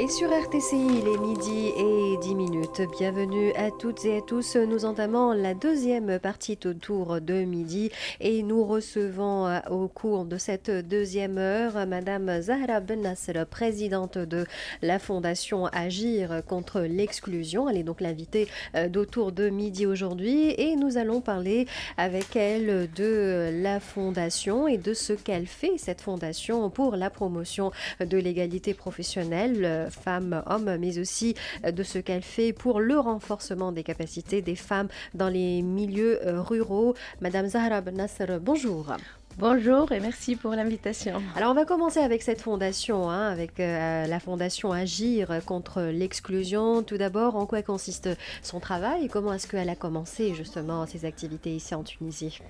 Et sur RTCI, il est midi et 10 minutes. Bienvenue à toutes et à tous. Nous entamons la deuxième partie autour de midi et nous recevons au cours de cette deuxième heure Madame Zahra Ben Nasser, présidente de la Fondation Agir contre l'exclusion. Elle est donc l'invitée d'autour de midi aujourd'hui et nous allons parler avec elle de la Fondation et de ce qu'elle fait, cette Fondation, pour la promotion de l'égalité professionnelle femmes-hommes, mais aussi de ce qu'elle fait pour le renforcement des capacités des femmes dans les milieux ruraux. Madame Zahra Ben Nasser, bonjour. Bonjour et merci pour l'invitation. Alors on va commencer avec cette fondation, avec la fondation Agir contre l'exclusion. Tout d'abord, en quoi consiste son travail et comment est-ce qu'elle a commencé justement ses activités ici en Tunisie?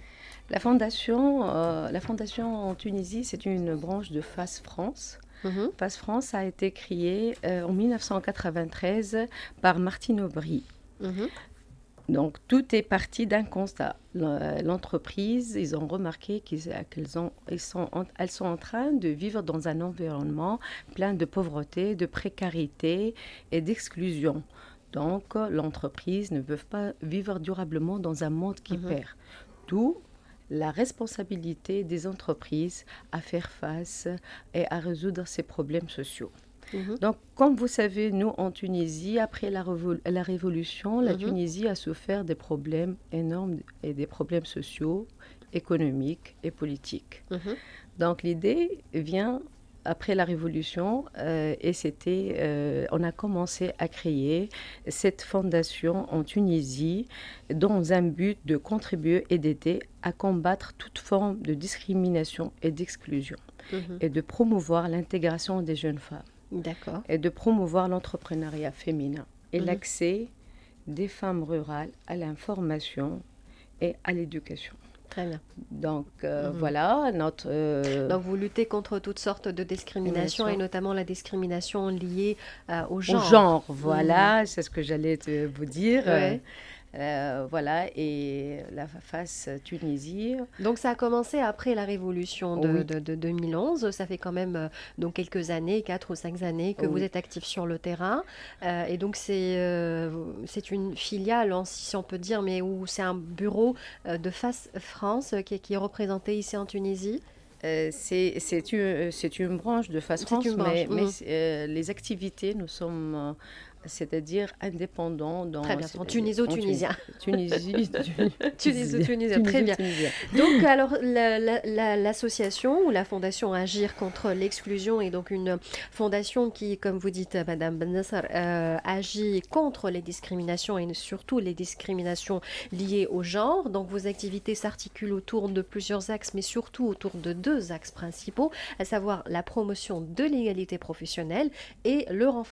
La fondation en Tunisie, c'est une branche de FAS France. FAS France a été créée en 1993 par Martine Aubry. Donc, tout est parti d'un constat. L'entreprise, ils ont remarqué qu'elles sont en train de vivre dans un environnement plein de pauvreté, de précarité et d'exclusion. Donc, l'entreprise ne peut pas vivre durablement dans un monde qui perd. D'où la responsabilité des entreprises à faire face et à résoudre ces problèmes sociaux. Donc, comme vous savez, nous, en Tunisie, après la Révolution, la Tunisie a souffert des problèmes énormes et des problèmes sociaux, économiques et politiques. Donc, l'idée vient après la Révolution et on a commencé à créer cette fondation en Tunisie dans un but de contribuer et d'aider à combattre toute forme de discrimination et d'exclusion et de promouvoir l'intégration des jeunes femmes. D'accord. Et de promouvoir l'entrepreneuriat féminin et l'accès des femmes rurales à l'information et à l'éducation. Très bien. Donc, voilà, Donc, vous luttez contre toutes sortes de discriminations et notamment la discrimination liée au genre. Au genre, voilà, c'est ce que j'allais vous dire. Ouais. Voilà, et la FAS Tunisie. Donc, ça a commencé après la révolution de 2011. Ça fait quand même donc quelques années, 4 ou 5 années que vous êtes actif sur le terrain. Et donc, c'est une filiale, si on peut dire, mais où c'est un bureau de FAS France qui est représenté ici en Tunisie. C'est une branche de FAS France, mais les activités, nous sommes... c'est-à-dire indépendant. Très bien, en tuniso-tunisien. Tuniso-tunisien, très bien. Donc, alors, l'association ou la fondation Agir contre l'exclusion est donc une fondation qui, comme vous dites, Madame Ben Nasser, agit contre les discriminations et surtout les discriminations liées au genre. Donc, vos activités s'articulent autour de plusieurs axes, mais surtout autour de 2 axes principaux, à savoir la promotion de l'égalité professionnelle et le renforcement